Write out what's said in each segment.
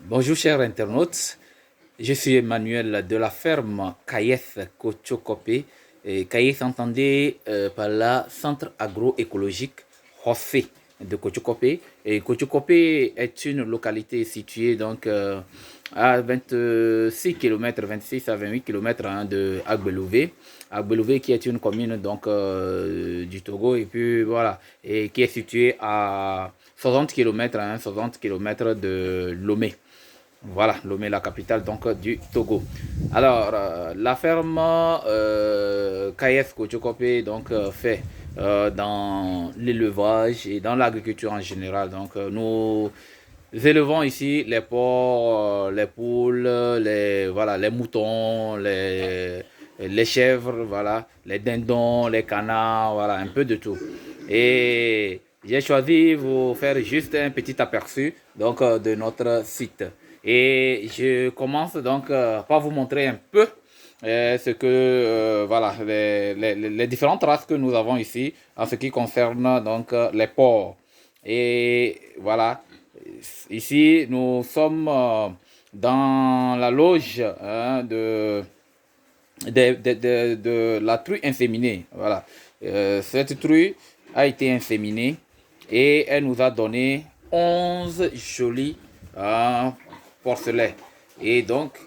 Bonjour chers internautes, je suis Emmanuel de la ferme Kayes Kochokopé. Kayes entendez par là Centre agroécologique Hossé de Kochokopé. Et Kochokopé est une localité située donc à 26 km, 26 à 28 km de Agbelouvé. Agbelouvé qui est une commune donc du Togo et puis voilà, et qui est située à 60 km, 60 km de Lomé. Voilà, Lomé, la capitale donc du Togo. Alors, la ferme KF Kochokopé donc fait dans l'élevage et dans l'agriculture en général. Donc, nous élevons ici les porcs, les poules, voilà, les moutons, les chèvres, voilà, les dindons, les canards, voilà, un peu de tout. Et j'ai choisi de vous faire juste un petit aperçu donc de notre site. Et je commence donc par vous montrer un peu ce que voilà les différentes races que nous avons ici en ce qui concerne donc les porcs. Et voilà, ici nous sommes dans la loge de la truie inséminée. Voilà, cette truie a été inséminée et elle nous a donné 11 jolis porcelets. Et donc,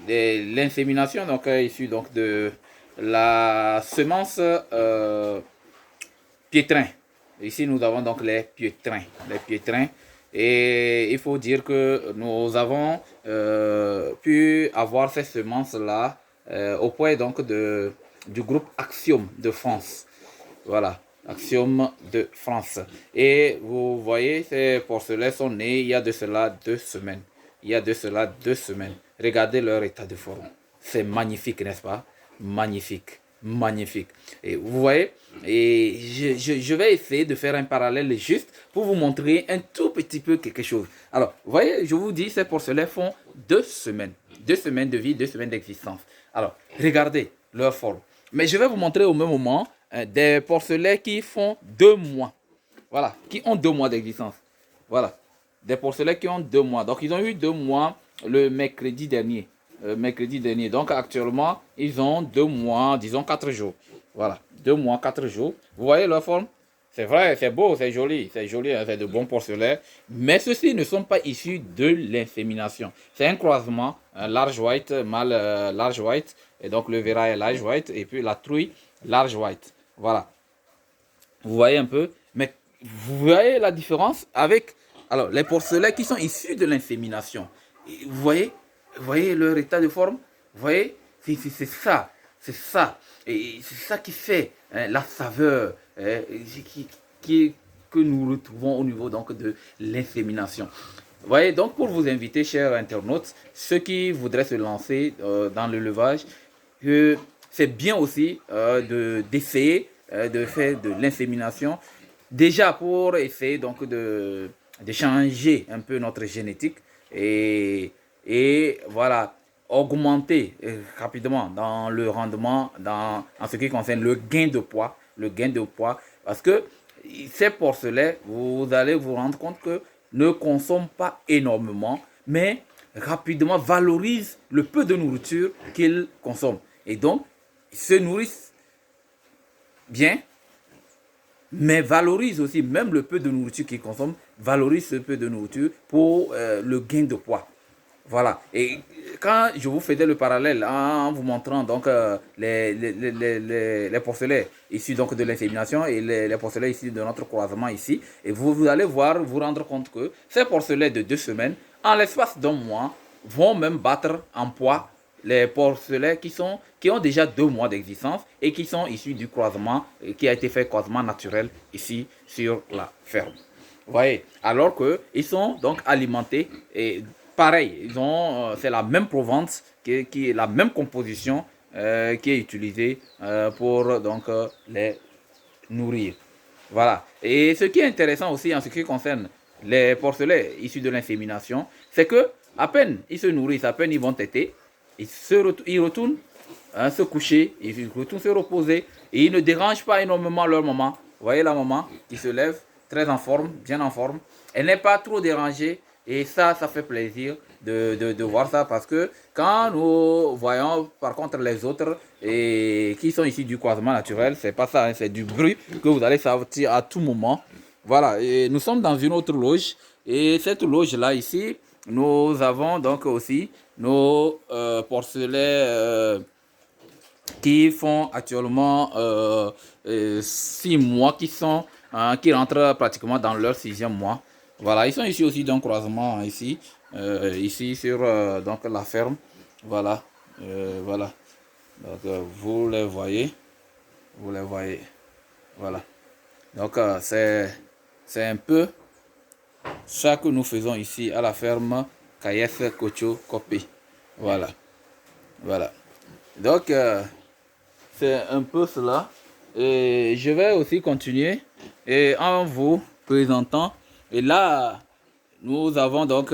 l'insémination donc, est issue donc, de la semence piétrin. Ici, nous avons donc les piétrins. Les piétrins. Et il faut dire que nous avons pu avoir ces semences-là auprès donc du groupe Axiom de France. Voilà, Axiom de France. Et vous voyez, ces porcelets sont nés il y a de cela 2 semaines. Il y a de cela 2 semaines. Regardez leur état de forme. C'est magnifique, n'est-ce pas? Magnifique, magnifique. Et vous voyez, et je vais essayer de faire un parallèle juste pour vous montrer un tout petit peu quelque chose. Alors, vous voyez, je vous dis, ces porcelets font 2 semaines. 2 semaines de vie, 2 semaines d'existence. Alors, regardez leur forme. Mais je vais vous montrer au même moment des porcelets qui font 2 mois. Voilà, qui ont 2 mois d'existence. Voilà, des porcelets qui ont 2 mois. Donc, ils ont eu 2 mois le mercredi dernier. Mercredi dernier. Donc, actuellement, ils ont 2 mois, disons 4 jours. Voilà, 2 mois, 4 jours. Vous voyez leur forme? C'est vrai, c'est beau, c'est joli, hein, c'est de bons porcelets. Mais ceux-ci ne sont pas issus de l'insémination. C'est un croisement, un large white, mâle large white, et donc le Vera est large white, et puis la truie large white. Voilà. Vous voyez un peu? Mais vous voyez la différence avec alors, les porcelets qui sont issus de l'insémination. Vous voyez leur état de forme? Vous voyez? C'est ça. C'est ça. Et c'est ça qui fait la saveur qui, que nous retrouvons au niveau donc, de l'insémination. Vous voyez, donc pour vous inviter, chers internautes, ceux qui voudraient se lancer dans l'élevage, c'est bien aussi d'essayer de faire de l'insémination. Déjà pour essayer donc de changer un peu notre génétique et voilà, augmenter rapidement dans le rendement, en ce qui concerne le gain de poids. Le gain de poids. Parce que ces porcelets, vous allez vous rendre compte que ne consomment pas énormément, mais rapidement valorisent le peu de nourriture qu'ils consomment. Et donc, ils se nourrissent bien, mais valorisent aussi, même le peu de nourriture qu'ils consomment, valorisent ce peu de nourriture pour le gain de poids. Voilà. Et quand je vous faisais le parallèle en vous montrant donc les porcelets issus donc de l'insémination et les porcelets issus de notre croisement ici, et vous allez voir, vous rendre compte que ces porcelets de 2 semaines, en l'espace d'un mois, vont même battre en poids les porcelets qui ont déjà 2 mois d'existence et qui sont issus du croisement, qui a été fait croisement naturel ici sur la ferme. Vous voyez, alors qu'ils sont donc alimentés et pareil, c'est la même provenance, qui est la même composition qui est utilisée pour donc les nourrir. Voilà. Et ce qui est intéressant aussi en ce qui concerne les porcelets issus de l'insémination, c'est que à peine ils se nourrissent, à peine ils vont téter, ils retournent se coucher, ils retournent se reposer et ils ne dérangent pas énormément leur maman. Vous voyez la maman qui se lève très en forme, bien en forme. Elle n'est pas trop dérangée Et ça fait plaisir de voir ça parce que quand nous voyons par contre les autres et qui sont ici du croisement naturel, c'est pas ça, hein, c'est du bruit que vous allez sortir à tout moment. Voilà, et nous sommes dans une autre loge et cette loge là ici, nous avons donc aussi nos porcelets qui font actuellement 6 mois, qui rentrent pratiquement dans leur 6e mois. Voilà, ils sont ici aussi d'un croisement ici, ici sur donc la ferme. Voilà, voilà. Donc vous les voyez. Voilà. Donc c'est un peu ça que nous faisons ici à la ferme KF Kocho Kopé. Voilà, voilà. Donc c'est un peu cela. Et je vais aussi continuer et en vous présentant. Et là, nous avons donc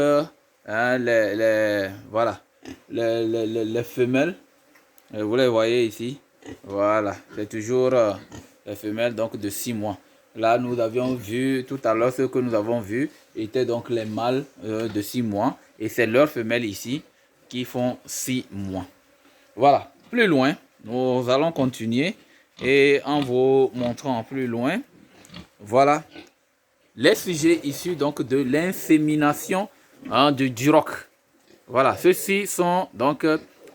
voilà, les femelles. Vous les voyez ici. Voilà, c'est toujours les femelles donc de 6 mois. Là, nous avions vu tout à l'heure, ce que nous avons vu étaient donc les mâles de 6 mois. Et c'est leurs femelles ici qui font 6 mois. Voilà, plus loin, nous allons continuer et en vous montrant plus loin, voilà, les sujets issus donc de l'insémination du duroc. Voilà, ceux-ci sont donc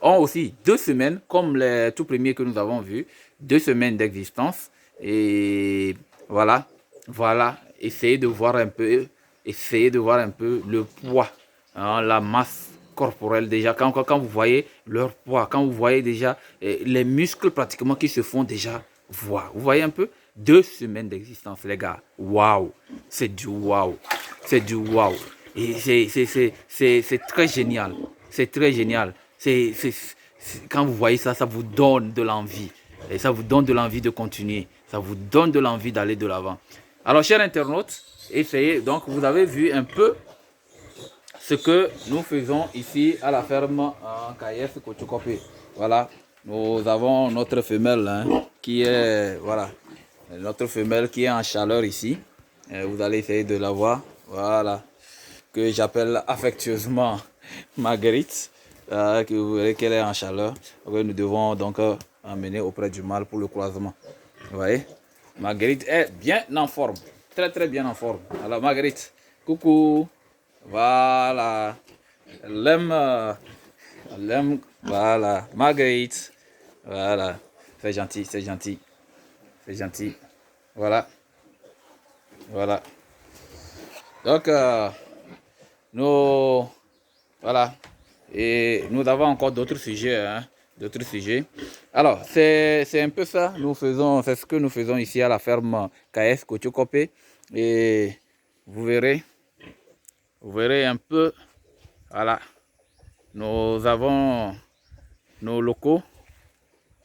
ont aussi 2 semaines, comme les tout premiers que nous avons vus, 2 semaines d'existence. Et voilà, voilà, essayez de voir un peu le poids, la masse corporelle déjà. Quand vous voyez leur poids, quand vous voyez déjà les muscles pratiquement qui se font déjà voir. Vous voyez un peu 2 semaines d'existence, les gars. Waouh, c'est du waouh, c'est du waouh. Et c'est très génial. C'est très génial. Quand vous voyez ça, ça vous donne de l'envie. Et ça vous donne de l'envie de continuer. Ça vous donne de l'envie d'aller de l'avant. Alors, chers internautes, essayez. Donc, vous avez vu un peu ce que nous faisons ici à la ferme en KF Kochokopé. Voilà. Nous avons notre femelle qui est, voilà, notre femelle qui est en chaleur ici. Vous allez essayer de la voir. Voilà, que j'appelle affectueusement Marguerite, que vous verrez qu'elle est en chaleur. Nous devons donc emmener auprès du mâle pour le croisement. Vous voyez, Marguerite est bien en forme, très très bien en forme. Alors Marguerite, coucou, voilà, elle aime, voilà, Marguerite, voilà, c'est gentil, c'est gentil, c'est gentil, voilà, voilà. Donc, nous, voilà, et nous avons encore d'autres sujets, d'autres sujets. Alors, c'est un peu ça, c'est ce que nous faisons ici à la ferme KS Kochokopé. Et vous verrez un peu, voilà, nous avons nos locaux,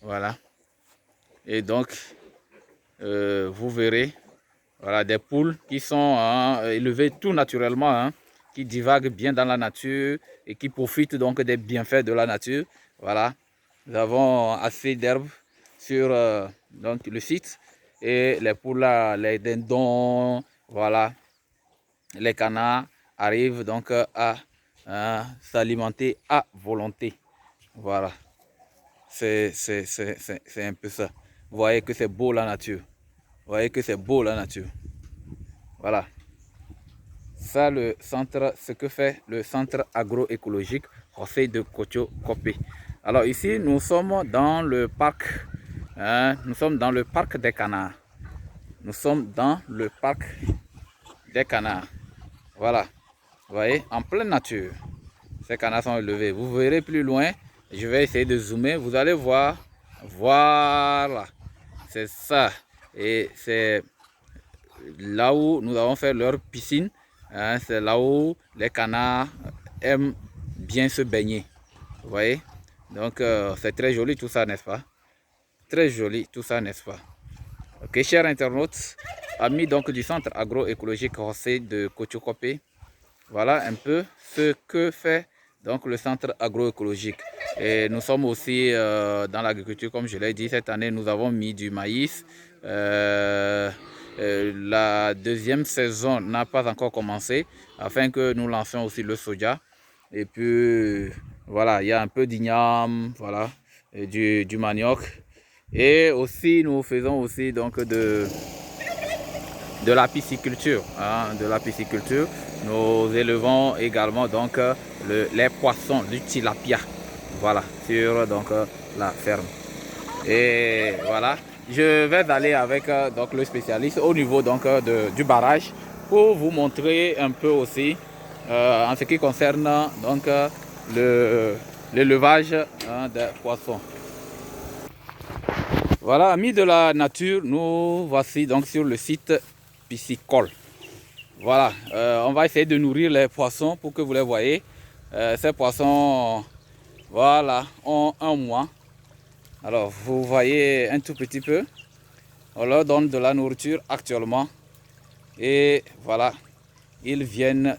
voilà, et donc, vous verrez, voilà, des poules qui sont élevées tout naturellement, qui divaguent bien dans la nature et qui profitent donc des bienfaits de la nature. Voilà, nous avons assez d'herbes sur donc, le site et les poules là, les dindons, voilà, les canards arrivent donc à s'alimenter à volonté. Voilà, c'est un peu ça. Vous voyez que c'est beau la nature. Vous voyez que c'est beau la nature. Voilà. Ça, le centre, ce que fait le centre agroécologique José de Kocho Kopé. Alors ici, nous sommes dans le parc. Nous sommes dans le parc des canards. Nous sommes dans le parc des canards. Voilà. Vous voyez, en pleine nature. Ces canards sont élevés. Vous verrez plus loin. Je vais essayer de zoomer. Vous allez voir. Voilà. C'est ça. Et c'est là où nous avons fait leur piscine. C'est là où les canards aiment bien se baigner. Vous voyez? Donc c'est très joli tout ça, n'est-ce pas? Très joli tout ça, n'est-ce pas? Ok, chers internautes, amis donc du centre agroécologique José de Kochokopé, voilà un peu ce que fait donc le centre agroécologique. Et nous sommes aussi dans l'agriculture, comme je l'ai dit. Cette année, nous avons mis du maïs la deuxième saison n'a pas encore commencé, afin que nous lancions aussi le soja. Et puis voilà, il y a un peu d'igname, voilà, et du manioc. Et aussi nous faisons aussi donc de la pisciculture, hein, de la pisciculture. Nous élevons également donc les poissons, du tilapia, voilà, sur donc la ferme. Et voilà, je vais aller avec donc le spécialiste au niveau donc du barrage pour vous montrer un peu aussi en ce qui concerne donc l'élevage des poissons. Voilà, amis de la nature, nous voici donc sur le site piscicole. Voilà, on va essayer de nourrir les poissons pour que vous les voyez. Ces poissons, voilà, ont un mois. Alors, vous voyez un tout petit peu. On leur donne de la nourriture actuellement. Et voilà, ils viennent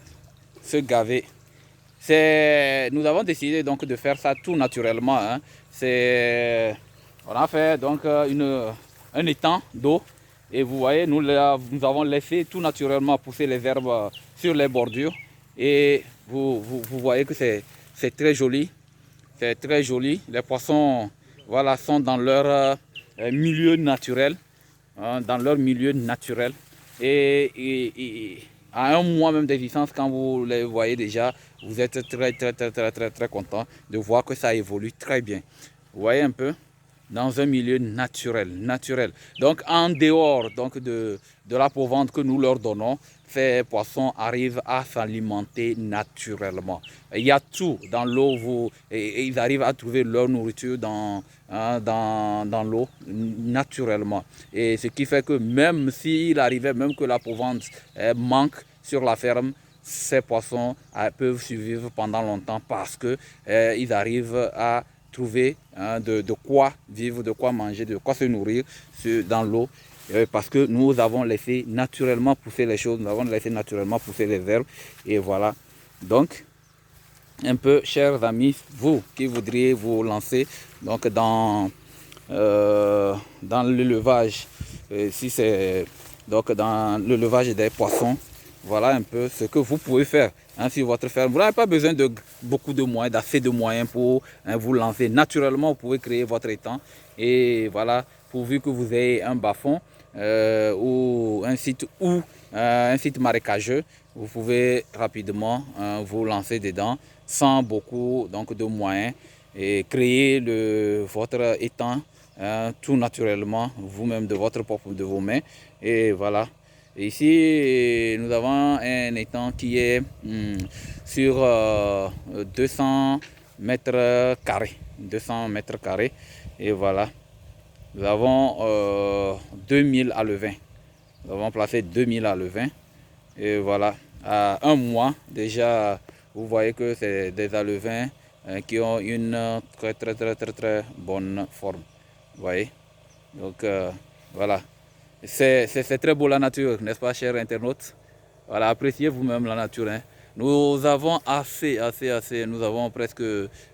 se gaver. Nous avons décidé donc de faire ça tout naturellement, hein. On a fait donc un étang d'eau. Et vous voyez, nous avons laissé tout naturellement pousser les herbes sur les bordures. Et vous voyez que c'est très joli. C'est très joli. Les poissons, voilà, sont dans leur milieu naturel. Hein, dans leur milieu naturel. Et à un mois même d'existence, quand vous les voyez déjà, vous êtes très content de voir que ça évolue très bien. Vous voyez un peu? Dans un milieu naturel. Donc en dehors donc, de la provende que nous leur donnons, ces poissons arrivent à s'alimenter naturellement. Il y a tout dans l'eau, et ils arrivent à trouver leur nourriture dans l'eau naturellement. Et ce qui fait que même s'il arrivait même que la provende manque sur la ferme, ces poissons peuvent survivre pendant longtemps parce que ils arrivent à trouver de quoi vivre, de quoi manger, de quoi se nourrir dans l'eau. Parce que nous avons laissé naturellement pousser les choses, nous avons laissé naturellement pousser les herbes. Et voilà. Donc, un peu, chers amis, vous qui voudriez vous lancer donc dans l'élevage, si c'est donc dans l'élevage des poissons, voilà un peu ce que vous pouvez faire sur votre ferme. Vous n'avez pas besoin de beaucoup de moyens, d'assez de moyens pour vous lancer. Naturellement, vous pouvez créer votre étang. Et voilà, pourvu que vous ayez un bas-fond ou un site marécageux, vous pouvez rapidement vous lancer dedans sans beaucoup donc, de moyens et créer votre étang tout naturellement, vous-même de vos mains. Et voilà. Ici, nous avons un étang qui est sur 200 mètres carrés. 200 mètres carrés. Et voilà. Nous avons 2000 alevins. Nous avons placé 2000 alevins. Et voilà. À un mois, déjà, vous voyez que c'est des alevins qui ont une très bonne forme. Vous voyez. Donc, voilà. C'est très beau la nature, n'est-ce pas, chers internautes? Voilà, appréciez vous-même la nature. Hein. Nous avons assez, nous avons presque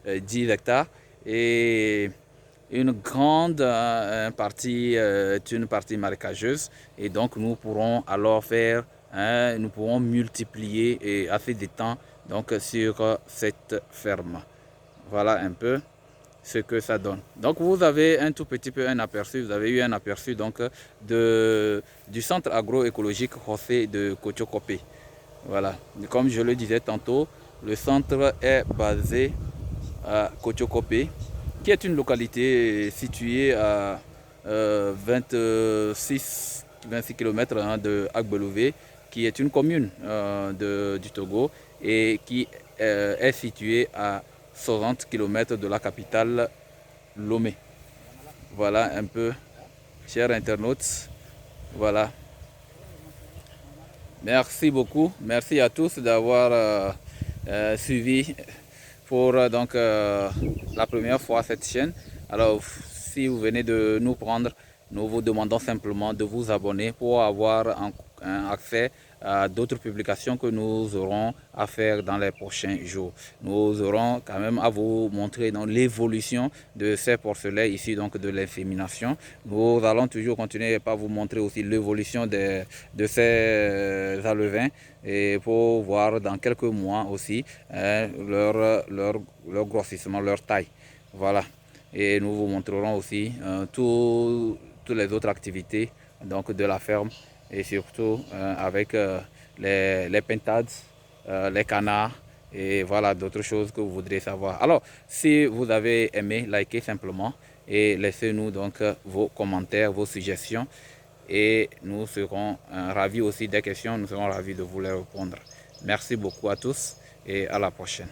10 hectares et une grande partie est une partie marécageuse et donc nous pourrons alors faire, nous pourrons multiplier et assez de temps donc, sur cette ferme. Voilà un peu ce que ça donne. Donc vous avez un tout petit peu un aperçu, vous avez eu un aperçu donc du centre agroécologique José de Kotiokope. Voilà, comme je le disais tantôt, le centre est basé à Kotiokope, qui est une localité située à 26 km de Agbelouvé, qui est une commune du Togo et qui est située à 60 km de la capitale Lomé. Voilà un peu, chers internautes. Voilà. Merci beaucoup. Merci à tous d'avoir suivi pour donc la première fois cette chaîne. Alors, si vous venez de nous prendre, nous vous demandons simplement de vous abonner pour avoir un accès d'autres publications que nous aurons à faire dans les prochains jours. Nous aurons quand même à vous montrer l'évolution de ces porcelets ici, donc de l'insémination. Nous allons toujours continuer par vous montrer aussi l'évolution de ces alevins et pour voir dans quelques mois aussi leur grossissement, leur taille. Voilà. Et nous vous montrerons aussi toutes les autres activités donc, de la ferme et surtout avec les pintades, les canards et voilà d'autres choses que vous voudrez savoir. Alors, si vous avez aimé, likez simplement et laissez-nous donc vos commentaires, vos suggestions et nous serons ravis aussi des questions, nous serons ravis de vous les répondre. Merci beaucoup à tous et à la prochaine.